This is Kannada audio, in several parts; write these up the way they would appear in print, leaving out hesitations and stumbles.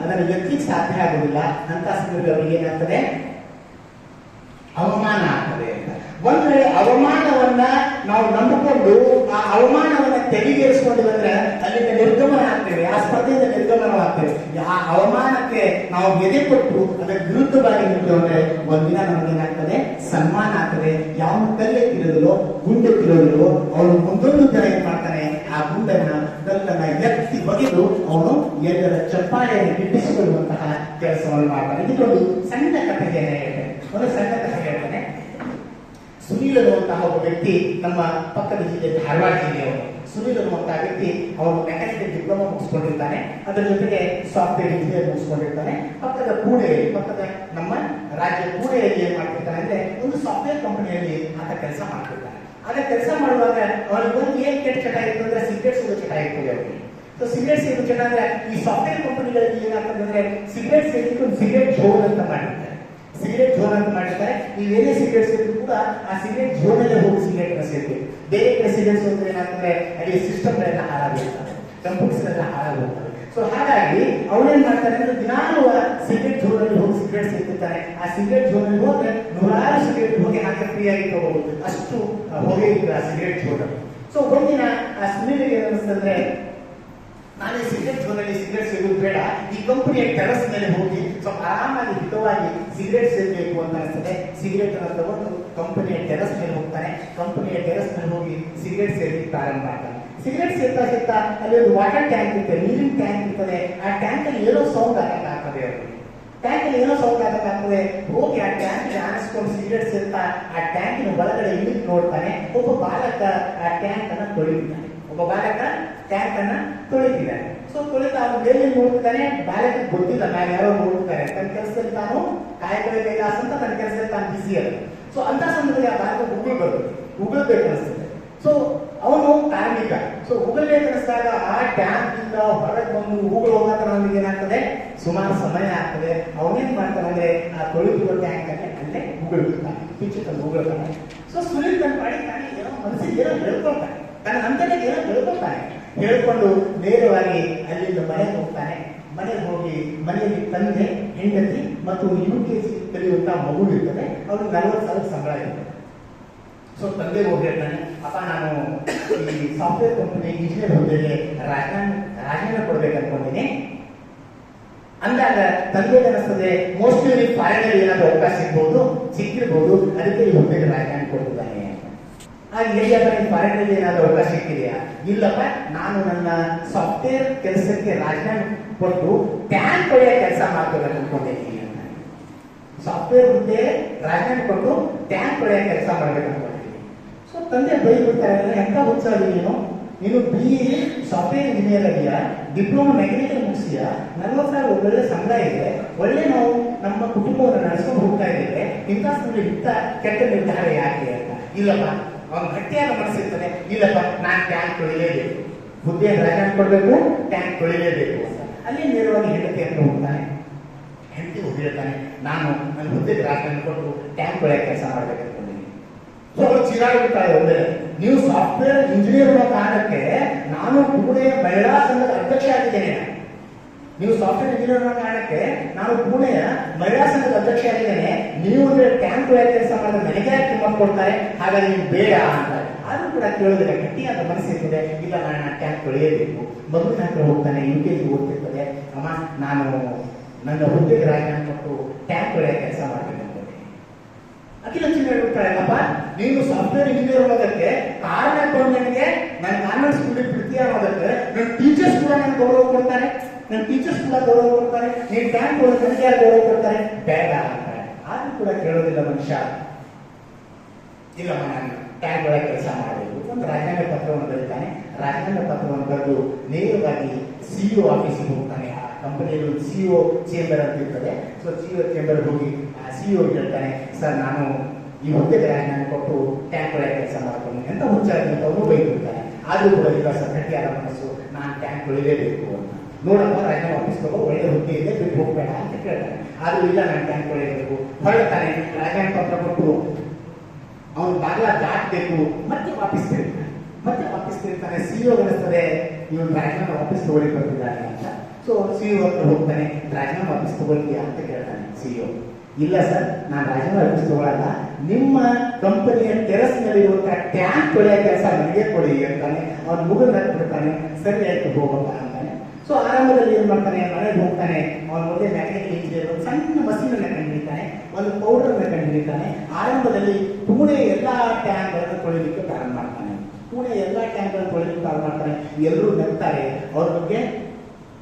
ಅದನ್ನು ಎತ್ತಲಿಕ್ಕೆ ಸಾಧ್ಯ ಆಗುವುದಿಲ್ಲ. ಅಂತ ಸಂದರ್ಭದಲ್ಲಿ ಅವರಿಗೆ ಏನಾಗ್ತದೆ, ಅವಮಾನ ಆಗ್ತದೆ ಅಂತ. ಒಂದ್ ವೇಳೆ ಅವಮಾನವನ್ನ ನಾವು ನಂಬಿಕೊಂಡು ಆ ಅವಮಾನವನ್ನ ತೆಗೆಗೇರಿಸಿಕೊಂಡು ಬಂದ್ರೆ ಅಲ್ಲಿಂದ ನಿರ್ಗಮನ ಆಗ್ತೇವೆ, ಆ ಸ್ಪರ್ಧೆಯಿಂದ ನಿರ್ಗಮನವಾಗ್ತೇವೆ. ಆ ಅವಮಾನಕ್ಕೆ ನಾವು ಎದೆ ಕೊಟ್ಟು ಅದರ ವಿರುದ್ಧವಾಗಿ ನಿಂತುಕೊಂಡ್ರೆ ಒಂದಿನ ನಮಗೇನಾಗ್ತದೆ, ಸನ್ಮಾನ ಆಗ್ತದೆ. ಯಾವ ಕಲ್ಲೆತ್ತಿರೋದಿಲ್ಲೋ ಗುಂಡೆತ್ತಿರೋದಿಲ್ಲೋ ಅವನು ಮುಂದೊಂದು ದಿನ ಏನ್ ಮಾಡ್ತಾನೆ, ಆ ಕಲ್ಲನ್ನ ಎತ್ತಿ ಬಗೆದು ಅವನು ಎಲ್ಲರ ಚಪ್ಪಾಳೆಯನ್ನು ಗಿಟ್ಟಿಸಿಕೊಳ್ಳುವಂತಹ ಕೆಲಸವನ್ನು ಮಾಡ್ತಾನೆ. ಇದೊಂದು ಸಣ್ಣ ಕಥೆಯನ್ನು ಹೇಳ್ತೇನೆ, ಒಂದು ಸಣ್ಣ ಕಥೆ ಹೇಳ್ತಾನೆ. ಸುನೀಲ್ ಅನ್ನುವಂತಹ ಒಬ್ಬ ವ್ಯಕ್ತಿ ನಮ್ಮ ಪಕ್ಕದ ಜಿಲ್ಲೆ ಧಾರವಾಡ ಜಿಲ್ಲೆಯವರು. ಸುನೀಲ್ ಅನ್ನುವಂತಹ ವ್ಯಕ್ತಿ ಅವರು ಮೆಕ್ಯಾನಿಕಲ್ ಡಿಪ್ಲೊಮಾ ಮುಗಿಸ್ಕೊಂಡಿರ್ತಾನೆ, ಅದರ ಜೊತೆಗೆ ಸಾಫ್ಟ್ವೇರ್ ಇಂಜಿನಿಯರ್ ಮುಗಿಸ್ಕೊಂಡಿರ್ತಾನೆ. ಪಕ್ಕದ ನಮ್ಮ ರಾಜ್ಯ ಪುಣೆಯಲ್ಲಿ ಏನ್ ಮಾಡ್ತಿರ್ತಾನೆ ಅಂದ್ರೆ ಒಂದು ಸಾಫ್ಟ್ವೇರ್ ಕಂಪನಿಯಲ್ಲಿ ಆತ ಕೆಲಸ ಮಾಡ್ತಿರ್ತಾನೆ. ಆಗ ಕೆಲಸ ಮಾಡುವಾಗ ಅವನಿಗೆ ಒಂದು ಏನ್ ಕೆಟ್ಟ ಚಟ ಇತ್ತು ಅಂದ್ರೆ ಸಿಗರೇಟ್ ಸಿಗೋ ಚಟ ಇರ್ತದೆ ಅವರಿಗೆ. ಸೊ ಸಿಗರೇಟ್ ಸಿಗೋ ಚಟ ಅಂದ್ರೆ ಈ ಸಾಫ್ಟ್ವೇರ್ ಕಂಪನಿಗಳಲ್ಲಿ ಏನಾಗ್ತದೆ ಅಂದ್ರೆ ಸಿಗರೇಟ್ ಸೇರಿಕ್ಕೆ ಒಂದು ಸಿಗರೇಟ್ ಝೋನ್ ಅಂತ ಮಾಡಿರ್ತಾರೆ. ಸಿಗರೇಟ್ ಝೋನ್ ಅಂತ ಮಾಡಿರ್ತಾರೆ. ನೀವೇನೇ ಸಿಗರೇಟ್ ಸೇರಿದ್ರು ಕೂಡ ಆ ಸಿಗರೇಟ್ ಝೋನಲ್ಲೇ ಹೋಗಿ ಸಿಗರೇಟ್ ನ ಸೇರ್ತೀವಿ. ಬೇರೆ ಕಡೆ ಸಿಗರೇಟ್ ಹೋದ್ರೆ ಏನಾಗ್ತದೆ, ಅಲ್ಲಿ ಸಿಸ್ಟಮ್ಗಳೆಲ್ಲ ಹಾಳಾಗಿರ್ತವೆ, ಕಂಪ್ಯೂಟರ್ಸ್ ಎಲ್ಲ ಹಾಳಾಗಿರ್ತವೆ. ಸೊ ಹಾಗಾಗಿ ಅವನೇನ್ ಮಾಡ್ತಾರೆ ಅಂದ್ರೆ ದಿನಾಲು ಸಿಗರೇಟ್ ಝೋನ್ ಅಲ್ಲಿ ಹೋಗಿ ಸಿಗರೇಟ್ ಸೇರ್ತಿರ್ತಾನೆ. ಆ ಸಿಗರೇಟ್ ಝೋನ್ ಅಲ್ಲಿ ಹೋದ್ರೆ ನೂರಾರು ಸಿಗರೇಟ್ ಹೋಗಿ ಹಾಕಿ ಫ್ರೀ ಆಗಿ ತಗೋಬಹುದು, ಅಷ್ಟು ಹೊಗೆ ಇತ್ತು ಆ ಸಿಗರೇಟ್ ಝೋನ್ ಅಲ್ಲಿ. ಸೊ ಒಂದಿನ ಆ ಸುನೀಲಿಗೆ ಏನಿಸ್ತಂದ್ರೆ, ನಾನು ಈ ಸಿಗರೇಟ್ ಝೋನಲ್ಲಿ ಸಿಗರೇಟ್ ಸೇರೋದು ಬೇಡ, ಈ ಕಂಪನಿಯ ಟೆರಸ್ ಮೇಲೆ ಹೋಗಿ ಸ್ವಲ್ಪ ಆರಾಮಾಗಿ ಹಿತವಾಗಿ ಸಿಗರೇಟ್ ಸೇರ್ಬೇಕು ಅಂತ ಅನಿಸ್ತದೆ. ಸಿಗರೇಟ್ ಅನ್ನು ತಗೊಂಡು ಕಂಪನಿಯ ಟೆರಸ್ ಮೇಲೆ ಹೋಗ್ತಾನೆ. ಕಂಪನಿಯ ಟೆರಸ್ ಮೇಲೆ ಹೋಗಿ ಸಿಗರೇಟ್ ಸೇರ್ಲಿಕ್ಕೆ ಪ್ರಾರಂಭ ಮಾಡ್ತಾನೆ. ಸಿಗರೇಟ್ ಸೇರ್ತಾ ಅಲ್ಲಿ ಒಂದು ವಾಟರ್ ಟ್ಯಾಂಕ್ ಇರ್ತದೆ, ನೀರಿನ ಟ್ಯಾಂಕ್ ಇರ್ತದೆ. ಆ ಟ್ಯಾಂಕ್ ಅಲ್ಲಿ ಏನೋ ಸೌಂಡ್ ಆಗ್ತದೆ ಅವರಿಗೆ. ಟ್ಯಾಂಕ್ ಅಲ್ಲಿ ಏನೋ ಸೌಂಡ್ ಆಗ್ತದೆ. ಹೋಗಿ ಆ ಟ್ಯಾಂಕ್ ಆನಿಸ್ಕೊಂಡು ಸಿಗರೇಟ್ ಸೇರ್ತಾ ಆ ಟ್ಯಾಂಕಿನ ಒಳಗಡೆ ಇಳಿದು ನೋಡ್ತಾನೆ. ಒಬ್ಬ ಬಾಲಕ ಆ ಟ್ಯಾಂಕ್ ಅನ್ನ ತೊಳಿತಾನೆ. ಸೊ ತೊಳಿತಾ ಅವನು ಬೇರೆ ನೋಡ್ತಿದ್ದಾನೆ. ಬಾಲಕ ಗೊತ್ತಿಲ್ಲ ನಾನು ಯಾರೋ ನೋಡ್ತಾರೆ, ತನ್ನ ಕೆಲಸದಲ್ಲಿ ತಾನು ಕಾಯಕವೇ ಕೈಲಾಸ ಅಂತ ತನ್ನ ಕೆಲಸದಲ್ಲಿ ತಾನು ಬಿಸಿ ಅಲ್ಲ. ಸೊ ಅಂತ ಸಂದರ್ಭದಲ್ಲಿ ಆ ಬಾಲಕ ಉಗುಳ್ಬೇಕು ಅನಿಸ್ತದೆ. ಸೊ ಅವನು ಕಾರ್ಮಿಕ. ಸೊ ಉಗುಳ್ಬೇಕು ಅನಿಸಿದಾಗ ಆ ಟ್ಯಾಂಕ್ ಇಂದ ಹೊರಗೆ ಬಂದು ಉಗುಳು ಹೋಗಾಕ ನಮಗೆ ಏನಾಗ್ತದೆ, ಸುಮಾರು ಸಮಯ ಆಗ್ತದೆ. ಅವನೇನ್ ಮಾಡ್ತಾನೆ ಅಂದ್ರೆ ಆ ತೊಳಿತಿರೋ ಟ್ಯಾಂಕ್ ಅಲ್ಲೇ ಉಗುಳ್ತಾನೆ, ಪಿಚ್ಚನ್ನು ಉಗುಳ್ತಾನೆ. ಸೊ ಸುನೀಲ್ ತನ್ನ ಮಾಡಿ ತಾನೇ ಏನೋ ಮನಸ್ಸಿಗೆ ಏನೋ ಹೇಳ್ಕೊಳ್ತಾನೆ, ತನ್ನ ಅಂತಕ್ಕೆ ಏನೋ ಹೇಳ್ಕೊಂಡು ನೇರವಾಗಿ ಅಲ್ಲಿಂದ ಮನೆಗೆ ಹೋಗ್ತಾನೆ. ಮನೆಗೆ ಹೋಗಿ ಮನೆಯಲ್ಲಿ ತಂದೆ, ಹೆಂಡತಿ ಮತ್ತು UKG ಕಲಿಯುವಂತಹ ಮಗು ಇರ್ತದೆ. ಅವ್ರಿಗೆ 40,000 ಸಂಬಳ ಇರ್ತದೆ. ಸೊ ತಂದೆ ಹೋಗಿ ಹೇಳ್ತಾನೆ, ಅಪ್ಪ ನಾನು ಈ ಸಾಫ್ಟ್ವೇರ್ ಕಂಪನಿ ಇಂಜಿನಿಯರ್ ಹುದ್ದೆಗೆ ರಾಜೀನಾಮೆ ಕೊಡ್ಬೇಕು ಅನ್ಕೊಂಡಿದ್ದೀನಿ. ಅಂದಾಗ ತಂದೆಗೆ ಅನಿಸ್ತದೆ, ಮೋಸ್ಟ್ಲಿ ಫಾರಿನಲ್ಲಿ ಏನಾದ್ರು ಅವಕಾಶ ಸಿಕ್ಕಿರ್ಬೋದು, ಅದಕ್ಕೆ ಈ ಹುದ್ದೆಗೆ ರಾಜೀನಾಮೆ ಕೊಡ್ತಿದ್ದಾನೆ. ಆಗ ಎಲ್ಲಿಯಾದ್ರೆ ಫಾರಿನಲ್ಲಿ ಏನಾದ್ರು ಅವಕಾಶ ಸಿಕ್ಕಿದೆಯಾ? ಇಲ್ಲಪ್ಪ, ನಾನು ನನ್ನ ಸಾಫ್ಟ್ವೇರ್ ಕೆಲಸಕ್ಕೆ ರಾಜೀನಾಮೆ ಕೊಟ್ಟು ಟ್ಯಾಂಕ್ ಒಳ್ಳೆಯ ಕೆಲಸ ಮಾಡ್ಬೇಕು ಅನ್ಕೊಂಡಿದ್ದೀನಿ ಅಂತ. ಸಾಫ್ಟ್ವೇರ್ ಹುದ್ದೆ ರಾಜೀನಾಮೆ ಕೊಟ್ಟು ಟ್ಯಾಂಕ್ ಒಳ್ಳೆಯ ಕೆಲಸ ಮಾಡ್ಬೇಕು ಅನ್ಕೊಂಡಿದ್ದೀನಿ. ಸೊ ತಂದೆ ಬೈಬಿಡ್ತಾರೆ, ಎಂತ ಉತ್ಸಾಹ ನೀನು BE ಸಾಫ್ಟ್ವೇರ್ ಇಂಜಿನಿಯರ್ ಆಗಿಯಾ, ಡಿಪ್ಲೊಮಾ ಮೆಕ್ಯಾನಿಕಲ್ ಮುಗಿಸಿಯಾ, 40,000 ಒಳ್ಳೆ ಸಂಬಳ ಇದೆ, ಒಳ್ಳೆ ನಾವು ನಮ್ಮ ಕುಟುಂಬವನ್ನು ನಡೆಸ್ಕೊಂಡು ಹೋಗ್ತಾ ಇದ್ದೇವೆ, ಇಂಥ ಇಂಥ ಕೆಟ್ಟ ನಿರ್ಧಾರ ಯಾಕೆ ಅಂತ. ಇಲ್ಲಪ್ಪ, ಅವನು ಗಟ್ಟಿಯಾದ ಮನಸ್ಸಿರ್ತಾನೆ, ಇಲ್ಲಪ್ಪ ನಾನು ಟ್ಯಾಂಕ್ ತೊಳಿಲೇಬೇಕು, ಹುದ್ದೆ ರಾಜೀನಾಮೆ ಕೊಡಬೇಕು, ಟ್ಯಾಂಕ್ ತೊಳಿಲೇಬೇಕು ಅಂತ. ಅಲ್ಲಿ ನೇರವಾಗಿ ಹೆಂಡತಿ ಹತ್ರ ಹೋಗ್ತಾನೆ. ಹೆಂಡತಿ ಹೋಗಿರ್ತಾನೆ, ನಾನು ನನ್ನ ಹುದ್ದೆಗೆ ರಾಜೀನಾಮೆ ಕೊಟ್ಟು ಟ್ಯಾಂಕ್ ತೊಳೆಯ ಕೆಲಸ ಮಾಡ್ಬೇಕು ಅನ್ಕೊಂಡಿದ್ದೀನಿ. ಸೊ ಅವ್ರು ಚಿರಾಡ್ಬಿಡ್ತಾರೆ. ಒಂದೇ, ನೀವು ಸಾಫ್ಟ್ವೇರ್ ಇಂಜಿನಿಯರ್ ಅನ್ನೋ ಕಾರಣಕ್ಕೆ ನಾನು ಪುಣೆಯ ಮಹಿಳಾ ಸಂಘದ ಅಧ್ಯಕ್ಷ ಆಗಿದ್ದೇನೆ. ನೀವು ಸಾಫ್ಟ್ವೇರ್ ಇಂಜಿನಿಯರ್ ಅನ್ನೋ ಕಾರಣಕ್ಕೆ ನಾನು ಪುಣೆಯ ಮಹಿಳಾ ಸಂಘದ ಅಧ್ಯಕ್ಷ ಆಗಿದ್ದೇನೆ. ನೀವು ಟ್ಯಾಂಕ್ ಒಳ್ಳೆ ಕೆಲಸ ಮಾಡಿದ್ರೆ ನನಗೆ ಕಿಮ್ಮತ್ ಕೊಡ್ತಾರೆ, ಹಾಗಾಗಿ ನೀವು ಬೇಡ ಅಂತಾರೆ. ಆದ್ರೂ ಕೂಡ ಕೇಳೋದಿಲ್ಲ, ಗಟ್ಟಿಯಾದ ಮನಸ್ಸಿರ್ತದೆ, ಇಲ್ಲ ನಾನು ಟ್ಯಾಂಕ್ ತೊಳೆಯಬೇಕು. ಮಗುವಿನ ಹತ್ರ ಹೋಗ್ತಾನೆ, UKG ಓದ್ತಿರ್ತದೆ, ಅಮ್ಮ ನಾನು ನನ್ನ ಹುದ್ದೆಗೆ ರಾಜೀನಾಮೆ ಕೊಟ್ಟು ಟ್ಯಾಂಕ್ ಒಳ್ಳೆಯ ಕೆಲಸ ಮಾಡ್ಬೇಕು ಅನ್ಕೊಂಡೆ. ಅಖಿಲ ಚಿನ್ನ ಹೇಳ್ಬಿಡ್ತಾರೆ, ಅಪ್ಪ ನೀನು ಸಾಫ್ಟ್ವೇರ್ ಇಂಜಿನಿಯರ್ ಅನ್ನೋದಕ್ಕೆ ಕಾರಣ ಕೊಡು, ನನಗೆ ನನ್ನ ಕಾನ್ವೆಂಟ್ ಸ್ಕೂಲಿಗೆ ಪ್ರೀತಿ ಅನ್ನೋದಕ್ಕೆ ನನ್ನ ಟೀಚರ್ಸ್ ಕೂಡ ನನಗೆ ಗೌರವ ಕೊಡ್ತಾರೆ, ನನ್ನ ಟೀಚರ್ಸ್ ಕೂಡ ಗೌರವ ಕೊಡ್ತಾರೆ, ನೀನು ಟ್ಯಾಂಕ್ ಒಳಗೆ ನನಗೆ ಗೌರವ ಕೊಡ್ತಾರೆ, ಬೇಡ ಅಂತಾರೆ. ಆದ್ರೂ ಕೂಡ ಕೇಳೋದಿಲ್ಲ ಮನುಷ್ಯ. ಇಲ್ಲಮ್ಮ, ನಾನು ಟ್ಯಾಂಕ್ ಒಳಗೆ ಕೆಲಸ ಮಾಡಬೇಕು. ಒಂದು ರಾಜೀನಾಮೆ ಪತ್ರವನ್ನು ಬರೀತಾನೆ. ರಾಜೀನಾಮೆ ಪತ್ರವನ್ನು ಬರೆದು ನೇರವಾಗಿ CEO ಆಫೀಸಿಗೆ ಹೋಗ್ತಾನೆ. ಆ ಕಂಪನಿಯಲ್ಲಿ ಒಂದು CEO ಚೇಂಬರ್ ಅಂತ ಇರ್ತದೆ. ಸೊ CEO ಚೇಂಬರ್ ಹೋಗಿ ಆ CEO ಹೇಳ್ತಾನೆ, ಸರ್ ನಾನು ಈ ಹುದ್ದೆಗೆ ರಾಜೀನಾಮೆ ಕೊಟ್ಟು ಟ್ಯಾಂಕ್ ಒಳಗೆ ಕೆಲಸ ಮಾಡ್ಕೊಂಡು ಎಂತ ಹುಚ್ಚಾಗಿ ಅಂತ ಅವನು ಬೈದಿರ್ತಾನೆ. ಆದ್ರೂ ಕೂಡ ಇಲ್ಲ ಸರ್, ಗಟ್ಟಿಯಾದ ಮನಸ್ಸು, ನಾನು ಟ್ಯಾಂಕ್ ತೊಳಿಲೇಬೇಕು ಅಂತ. ನೋಡಪ್ಪ, ರಾಜೀನಾಮೆ ಆಫೀಸ್ ತಗೋ, ಒಳ್ಳೆ ಹುದ್ದೆ ಇದೆ, ಬಿಟ್ಟು ಹೋಗ್ಬೇಡ ಅಂತ ಕೇಳ್ತಾನೆ. ಆದ್ರೂ ಇಲ್ಲ, ನಾನು ಟ್ಯಾಂಕ್ ತೊಳಿಲೇಬೇಕು. ಹೊರಡ್ತಾನೆ, ರಾಜೀನಾಮೆ ಪತ್ರ ಕೊಟ್ಟು ಅವನು ಬಾಗ್ಲ ದಾಟಬೇಕು, ಮತ್ತೆ ವಾಪಸ್ ತಿರುಗ್ತಾನೆ. CEO ಅನಿಸ್ತದೆ, ಇವನು ರಾಜೀನಾಮೆ ವಾಪಸ್ ತಗೊಳ್ಳಿ ಬರ್ತಿದ್ದಾನೆ ಅಂತ. ಸೊ ಸಿಇಒ ಹತ್ರ ಹೋಗ್ತಾನೆ, ರಾಜೀನಾಮೆ ಆಫೀಸ್ ತಗೊಳ್ತೀಯಾ ಅಂತ ಕೇಳ್ತಾನೆ ಸಿಇಒ. ಇಲ್ಲ ಸರ್, ನಾನು ರಾಜೀನಾಮೆ ಆಫೀಸ್ ತಗೊಳ್ಳಲ್ಲ, ನಿಮ್ಮ ಕಂಪನಿಯ ಟೆರಸ್ ನಲ್ಲಿ ಇರುವಂತಹ ಟ್ಯಾಂಕ್ ತೊಳೆಯ ಕೆಲಸ ನನಗೆ ಕೊಡಿ ಅಂತಾನೆ. ಅವ್ನು ಮುಗಿದು ಬಿಡ್ತಾನೆ. ಸರಿ ಆಯ್ತು ಹೋಗಪ್ಪ ಅಂತಾನೆ. ಸೊ ಆರಂಭದಲ್ಲಿ ಏನ್ ಮಾಡ್ತಾನೆ, ಮನೆಗೆ ಹೋಗ್ತಾನೆ. ಅವನು ಮೊದಲೇ ಮೆಕ್ಯಾನಿಕಲ್ ಇಂಜಿನಿಯರ್, ಒಂದು ಸಣ್ಣ ಮಷೀನ್ ಅನ್ನ ಕಂಡಿಡಿತಾನೆ, ಒಂದು ಪೌಡರ್ ಅನ್ನ ಕಂಡಿಡಿತಾನೆ. ಆರಂಭದಲ್ಲಿ ಪುಣೆ ಎಲ್ಲಾ ಟ್ಯಾಂಕ್ ಗಳನ್ನು ತೊಳಿಲಿಕ್ಕೆ ಪ್ರಾರಂಭ ಮಾಡ್ತಾನೆ. ಪುಣೆ ಎಲ್ಲಾ ಟ್ಯಾಂಕ್ ಗಳನ್ನು ತೊಳಿಲಿಕ್ಕೆ ಪ್ರಾರಂಭ ಮಾಡ್ತಾನೆ. ಎಲ್ಲರೂ ನಗ್ತಾರೆ, ಅವ್ರ ಬಗ್ಗೆ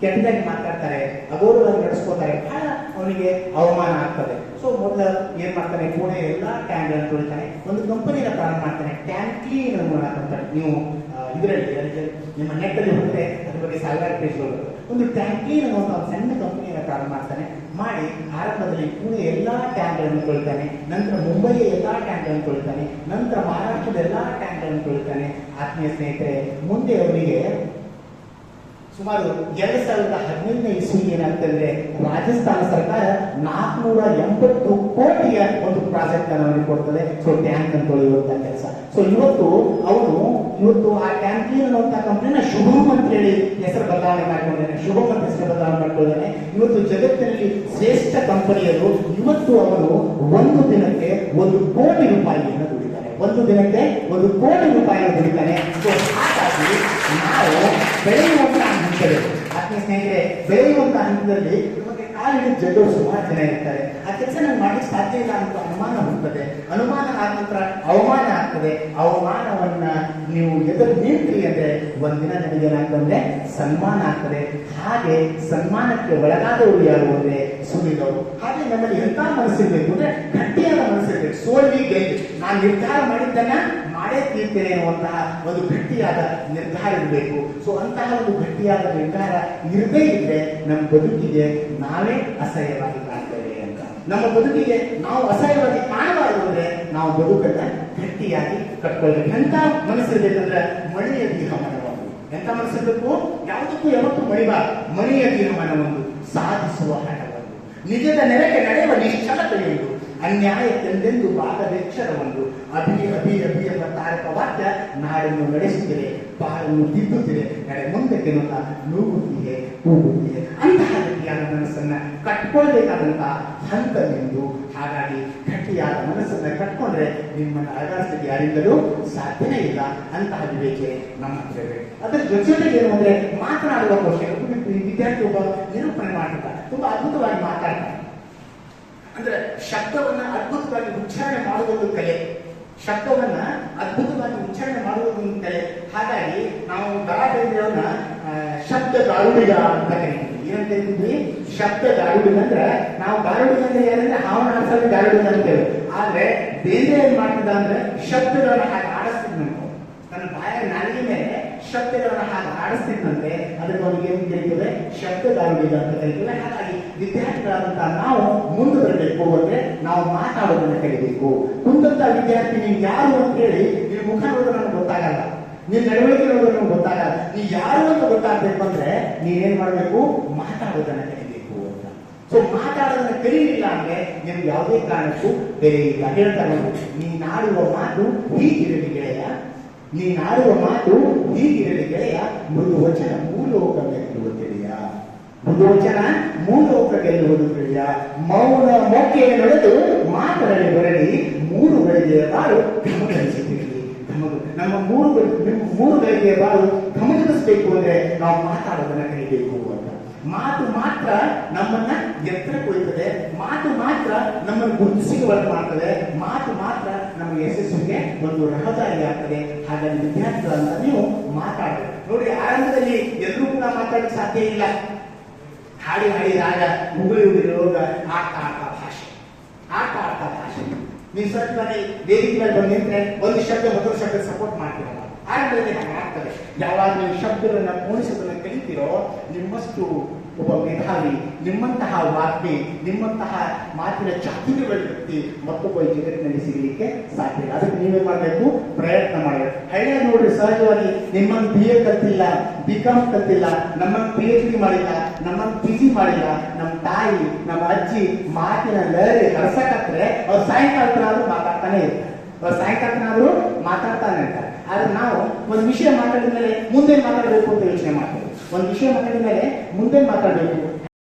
ಕೆಟ್ಟದಾಗಿ ಮಾತಾಡ್ತಾರೆ, ಅಗೌರವವಾಗಿ ನಡೆಸ್ಕೋತಾರೆ, ಬಹಳ ಅವನಿಗೆ ಅವಮಾನ ಆಗ್ತದೆ. ಸೊ ಮೊದಲ ಏನ್ ಮಾಡ್ತಾನೆ, ಪುಣೆ ಎಲ್ಲಾ ಟ್ಯಾಂಕ್ ಗಳನ್ನು ತೊಳಿತಾನೆ. ಒಂದು ಕಂಪನಿನ ಪ್ರಾರಂಭ ಮಾಡ್ತಾನೆ, ಟ್ಯಾಂಕ್ ಕ್ಲೀನ್ ಅಂತಾರೆ. ನೀವು ಇದರಲ್ಲಿ ನಿಮ್ಮ ನೆಟ್ ಅಲ್ಲಿ ಹೋದ್ರೆ ಅದ್ರ ಬಗ್ಗೆ ಸಾವಿರಾರು ಪೇಜ್ಗಳು. ಒಂದು ಟ್ಯಾಂಕ್ ಕ್ಲೀನ್ ಅನ್ನುವಂಥ ಒಂದು ಸಣ್ಣ ಕಂಪನಿಯನ್ನು ಪ್ರಾರಂಭ ಮಾಡ್ತಾನೆ. ಮಾಡಿ ಆರಂಭದಲ್ಲಿ ಪುಣೆ ಎಲ್ಲಾ ಟ್ಯಾಂಕ್ ಗಳನ್ನು ತೊಳಿತಾನೆ, ನಂತರ ಮುಂಬೈಯ ಎಲ್ಲಾ ಟ್ಯಾಂಕ್ ಗಳನ್ನು ತೊಳಿತಾನೆ, ನಂತರ ಮಹಾರಾಷ್ಟ್ರದ ಎಲ್ಲಾ ಟ್ಯಾಂಕ್ ಗಳನ್ನು ತೊಳಿತಾನೆ. ಆತ್ಮೀಯ ಸ್ನೇಹಿತರೆ, ಮುಂದೆ ಅವನಿಗೆ ಸುಮಾರು 2015ನೇ ಇಸ್ವಿ ಏನಾಗ್ತಂದ್ರೆ, ರಾಜಸ್ಥಾನ ಸರ್ಕಾರ 480 ಕೋಟಿಯ ಒಂದು ಪ್ರಾಜೆಕ್ಟ್ ಅನ್ನು ಅವನಿಗೆ ಕೊಡ್ತದೆ. ಸೊ ಟ್ಯಾಂಕ್ ಅನ್ನು ತೊಳೆಯುವಂತ ಕೆಲಸ. ಸೊ ಇವತ್ತು ಆ ಟ್ಯಾಂಕ್ ಕ್ಲೀನ್ ಅನ್ನುವಂತ ಕಂಪನಿನ ಶುಭಮ್ ಅಂತ ಹೇಳಿ ಹೆಸರು ಬದಲಾವಣೆ ಮಾಡ್ಕೊಂಡಿದ್ದಾನೆ. ಶುಭಮ್ ಅಂತ ಹೆಸರು ಬದಲಾವಣೆ ಮಾಡ್ಕೊಂಡಿದ್ದಾನೆ. ಇವತ್ತು ಜಗತ್ತಿನಲ್ಲಿ ಶ್ರೇಷ್ಠ ಕಂಪನಿಯರು ಇವತ್ತು ಅವನು ಒಂದು ದಿನಕ್ಕೆ 1 ಕೋಟಿ ರೂಪಾಯಿಯನ್ನು ದುಡಿತಾನೆ. ಒಂದು ದಿನಕ್ಕೆ 1 ಕೋಟಿ ರೂಪಾಯಿಯನ್ನು ದುಡಿತಾನೆ. ಸೊ ಹಾಗಾಗಿ ನಾವು ಬೆಳೆಯುವಂತ ಹಂತದಲ್ಲಿ, ಆತ್ಮೀಯ ಸ್ನೇಹಿತರೆ, ಬೆಳೆಯುವಂತ ಹಂತದಲ್ಲಿ ನಮಗೆ ಕಾಲಿನ ಜಗ್ಗರು ಸುಮಾರು ಜನ ಇರ್ತಾರೆ. ಆ ಕೆಲಸ ನಾವು ಮಾಡ್ಲಿಕ್ಕೆ ಸಾಧ್ಯ ಇಲ್ಲ ಅಂತ ಅನುಮಾನ ಹುಟ್ಟುತ್ತದೆ. ಅನುಮಾನ ಆದ ನಂತರ ಅವಮಾನ ಆಗ್ತದೆ. ಅವಮಾನವನ್ನ ನೀವು ಎದುರು ನಿಂತ್ರಿ ಅಂದ್ರೆ ಒಂದಿನ ನಿಮಗೆ ಏನಾಗ್ತಂದ್ರೆ ಸನ್ಮಾನ ಆಗ್ತದೆ. ಹಾಗೆ ಸನ್ಮಾನಕ್ಕೆ ಒಳಗಾದವರು ಯಾರು ಅಂದ್ರೆ ಸುಳಿದವರು. ಹಾಗೆ ನಮ್ಮಲ್ಲಿ ಎಂತ ಮನಸ್ಸಿರ್ಬೇಕು ಅಂದ್ರೆ ಗಟ್ಟಿಯಾದ ಮನಸ್ಸಿರ್ಬೇಕು. ಸೋಲ್ವಿ ಗೆಲ್ಲಿ, ನಾನು ನಿರ್ಧಾರ ಮಾಡಿದ್ದನ್ನ ಮಾಡೇ ತೀರ್ತೇನೆ ಅನ್ನುವಂತಹ ಒಂದು ಗಟ್ಟಿಯಾದ ನಿರ್ಧಾರ ಇರಬೇಕು. ಸೊ ಅಂತಹ ಒಂದು ಗಟ್ಟಿಯಾದ ನಿರ್ಧಾರ ಇರದೇ ಇದ್ರೆ ನಮ್ಮ ಬದುಕಿಗೆ ನಾವೇ ಅಸಹ್ಯವಾಗಿ ಕಾಣ್ತೇವೆ ಅಂತ. ನಮ್ಮ ಬದುಕಿಗೆ ನಾವು ಅಸಹ್ಯವಾಗಿ ಕಾಣಬಾರದು ಅಂದ್ರೆ ನಾವು ಬದುಕನ್ನ ಗಟ್ಟಿಯಾಗಿ ಕಟ್ಕೊಳ್ಬೇಕು. ಎಂತ ಮನಸ್ಸಿರ್ಬೇಕಂದ್ರೆ ಮಣಿಯ ದೇಹ ಮನವೊಂದು. ಎಂತ ಮನಸ್ಸಿರ್ಬೇಕು? ಯಾವುದಕ್ಕೂ ಯಾವತ್ತೂ ಮಣಿಬಾರದು. ಮಣಿಯ ದೇಹ ಮನವೊಂದು, ಸಾಧಿಸುವ ಹಠವೊಂದು, ನಿಜದ ನೆರೆಗೆ ನಡೆಯುವ ನಿಶ್ಚಲತೆಯೊಂದು, ಅನ್ಯಾಯಕ್ಕೆಂದೆಂದು ಬಾಧವೆಚ್ಚರವೊಂದು, ಅಭಿ ಅಭಿ ಅಭಿ ಎಂಬ ತಾರಕ ವಾಕ್ಯ ನಾಡನ್ನು ನಡೆಸುತ್ತಿದೆ, ಬಾಳನ್ನು ತಿದ್ದುತ್ತಿದೆ, ನಡೆ ಮುಂದಕ್ಕೆ ನೂಗುತ್ತಿದೆ, ಕೂಗುತ್ತಿದೆ. ಅಂತಹ ಗಟ್ಟಿಯಾದ ಮನಸ್ಸನ್ನ ಕಟ್ಕೊಳ್ಬೇಕಾದಂತಹ ಹಂತವೆಂದು. ಹಾಗಾಗಿ ಗಟ್ಟಿಯಾದ ಮನಸ್ಸನ್ನ ಕಟ್ಕೊಂಡ್ರೆ ನಿಮ್ಮನ್ನು ಅಳಗಾಡಿಸಲಿಕ್ಕೆ ಯಾರಿಂದಲೂ ಸಾಧ್ಯನೇ ಇಲ್ಲ. ಅಂತಹ ವಿವೇಚನೆ ನಮ್ಮ ಹತ್ರ ಇದೆ. ಅದರ ಜೊತೆಗೆ ಏನು ಅಂದ್ರೆ ಮಾತನಾಡುವ ಕೌಶಲ್ಯ. ವಿದ್ಯಾರ್ಥಿ ಒಬ್ಬ ನಿರೂಪಣೆ ಮಾಡ್ತಾರೆ, ತುಂಬಾ ಅದ್ಭುತವಾಗಿ ಮಾತಾಡ್ತಾರೆ. ಅಂದ್ರೆ ಶಬ್ದವನ್ನ ಅದ್ಭುತವಾಗಿ ಉಚ್ಚಾರಣೆ ಮಾಡುವುದು ಕಲೆ. ಶಬ್ದವನ್ನ ಅದ್ಭುತವಾಗಿ ಉಚ್ಚಾರಣೆ ಮಾಡುವುದೊಂದು ಕಲೆ. ಹಾಗಾಗಿ ನಾವು ದಾರಿದ್ರ್ಯವನ್ನ ಶಬ್ದ ಗಾರುಡಿಗ ಅಂತ ಕರೀತೀವಿ. ಏನಂತ ಹೇಳ್ತಿದ್ವಿ? ಶಬ್ದ ಗಾರುಡಿಗ ಅಂದ್ರೆ, ನಾವು ಗಾರುಡಿಗ ಅಂದ್ರೆ ಏನಂದ್ರೆ ಹಾವನ ಆಡ್ಸೋದು ಗಾರುಡಿಗ ಅಂತೇವೆ. ಆದ್ರೆ ಬೇರೆ ಏನ್ ಮಾಡ್ತಿದ್ದ ಅಂದ್ರೆ ಶಬ್ದಗಳನ್ನ ಹಾಗೆ ಆಡಿಸ್ತಿದ್ನಂತೆ. ನನ್ನ ಬಾಯ ನಾಲಿಗೆ ಮೇಲೆ ಶಬ್ದಗಳನ್ನ ಹಾಗೆ ಆಡಿಸ್ತಿದ್ದಂತೆ. ಅದಕ್ಕೆ ಅವ್ರಿಗೆ ಏನ್ ಕರೀತೇವೆ? ಶಬ್ದ ಗಾರುಡಿಗ ಅಂತ ಕರೀತೇವೆ. ಹಾಗಾಗಿ ವಿದ್ಯಾರ್ಥಿಗಳಾದಂತಹ ನಾವು ಮುಂದೆ ಬರಬೇಕು ಅಂದ್ರೆ ನಾವು ಮಾತಾಡೋದನ್ನ ಕಲಿಬೇಕು. ಕುಂತ ವಿದ್ಯಾರ್ಥಿ ನೀವು ಯಾರು ಅಂತ ಹೇಳಿ ನೀವು ಮುಖ ನೋಡೋದು ನಮ್ಗೆ ಗೊತ್ತಾಗಲ್ಲ, ನಿನ್ ನಡವಳಿಕೆ ನೋಡೋದು ನಮ್ಗೆ ಗೊತ್ತಾಗಲ್ಲ. ನೀ ಯಾರು ಅಂತ ಗೊತ್ತಾಗ್ಬೇಕು ಅಂದ್ರೆ ನೀವೇನ್ ಮಾಡ್ಬೇಕು? ಮಾತಾಡೋದನ್ನ ಕಲಿಬೇಕು ಅಂತ. ಸೊ ಮಾತಾಡೋದನ್ನ ಕಲಿಲಿಲ್ಲ ಅಂದ್ರೆ ನಿಮ್ಗೆ ಯಾವುದೇ ಕಾರಣಕ್ಕೂ ಬೇರೆ ಇಲ್ಲ. ಹೇಳ್ತಾರೆ, ನೀನಾಡುವ ಮಾತು ಹೀಗಿರಲಿ ಗೆಳೆಯ, ನೀನಾಡುವ ಮಾತು ಹೀಗಿರಲಿ ಗೆಳೆಯ, ಮೃದು ವಚನ ಮೂಲೋಕ ಗೆಲ್ಲುವ ತಿಳಿಯ, ಮೃದು ವಚನ ಮೂಲೋಕ ಗೆಲ್ಲುವುದು ತಿಳಿಯ, ಮೌನ ಮೊಕ್ಕೆ ನಡೆದು ಮಾತರಲ್ಲಿ ಬರಲಿ, 3 ಗಳಿಗೆಯ ಬಾಳು ಗಮನಿಸುತ್ತಿರಲಿ. ನಮ್ಮ 3 ಗಳಿಗೆಯ ಬಾಳು ಗಮನಿಸಬೇಕು ಅಂದ್ರೆ ನಾವು ಮಾತಾಡೋದನ್ನ ಕಲಿಬೇಕು ಅಂತ. ಮಾತು ಮಾತ್ರ ನಮ್ಮನ್ನ ಎತ್ತರಗೊಳಿಸುತ್ತದೆ. ಮಾತು ಮಾತ್ರ ನಮ್ಮನ್ನು ಗುರುತಿಸಿಗೆ ಒಳಗೆ ಮಾಡ್ತದೆ. ಮಾತು ಮಾತ್ರ ನಮ್ಮ ಯಶಸ್ಸಿಗೆ ಒಂದು ರಹದಾರಿ ಆಗ್ತದೆ. ಹಾಗಾಗಿ ವಿದ್ಯಾರ್ಥಿಗಳಂತ ನೀವು ಮಾತಾಡಬೇಕು. ನೋಡಿ, ಆರಂಭದಲ್ಲಿ ಎಲ್ಲರೂ ಕೂಡ ಮಾತಾಡಲಿಕ್ಕೆ ಸಾಧ್ಯ ಇಲ್ಲ. ಹಾಡಿ ಹಾಡಿ ರಾಗ, ಉಗುಳಿ ಉಗುಳಿ ರೋಗ, ಆಡ್ತಾ ಭಾಷೆ. ನೀವು ಸತ್ಯವಾಗಿ ವೇದಿಕೆ ಮೇಲೆ ಬಂದು ನಿಂತ್ರೆ ಒಂದು ಶಬ್ದ ಮತ್ತೊಂದು ಶಬ್ದ ಸಪೋರ್ಟ್ ಮಾಡ್ತೀರಲ್ಲ, ಆರಂಭದಲ್ಲಿ ಹಾಗೆ ಆಗ್ತದೆ. ಯಾವಾಗ ನೀವು ಶಬ್ದಗಳನ್ನ ಪೂರ್ಣಿಸೋದನ್ನ ಕಲಿತೀರೋ ನಿಮ್ಮಷ್ಟು ಒಬ್ಬ ಮೇಧಾವಿ, ನಿಮ್ಮಂತಹ ವಾಗ್ಮಿ, ನಿಮ್ಮಂತಹ ಮಾತಿನ ಚಾತುರ್ಯಗಳ ವ್ಯಕ್ತಿ ಮತ್ತೊಬ್ಬ ಈ ಜಗತ್ತಿನಲ್ಲಿ ಸಿಗಲಿಕ್ಕೆ ಸಾಧ್ಯ ಇಲ್ಲ. ಅದಕ್ಕೆ ನೀವೇ ಮಾಡಬೇಕು, ಪ್ರಯತ್ನ ಮಾಡಬೇಕು. ಹಳ್ಳಿಯ ನೋಡ್ರಿ, ಸಹಜವಾಗಿ ನಿಮ್ಮನ್ನು BA ಕಲ್ತಿಲ್ಲ, BCom ಕಲ್ತಿಲ್ಲ, ನಮ್ಮನ್ನು PhD ಮಾಡಿಲ್ಲ, ನಮ್ಮನ್ನು PG ಮಾಡಿಲ್ಲ. ನಮ್ಮ ತಾಯಿ, ನಮ್ಮ ಅಜ್ಜಿ ಮಾತಿನ ಲಹರಿ ಹರಸಕತ್ರೆ ಅವ್ರು ಸಾಯಂಕಾಲನಾದ್ರೂ ಮಾತಾಡ್ತಾನೆ ಇರ್ತಾರೆ. ಅವ್ರು ಸಾಯಂಕಾಲನಾದ್ರೂ ಮಾತಾಡ್ತಾನೆ ಇರ್ತಾರೆ. ಆದ್ರೆ ನಾವು ಒಂದು ವಿಷಯ ಮಾತಾಡಿದ ಮೇಲೆ ಮುಂದೆ ಮಾತಾಡಬೇಕು ಅಂತ ಯೋಚನೆ ಮಾಡ್ತೇವೆ. ಒಂದು ವಿಷಯ ಮಾತಾಡಿದ ಮೇಲೆ ಮುಂದೆ ಮಾತಾಡಬೇಕು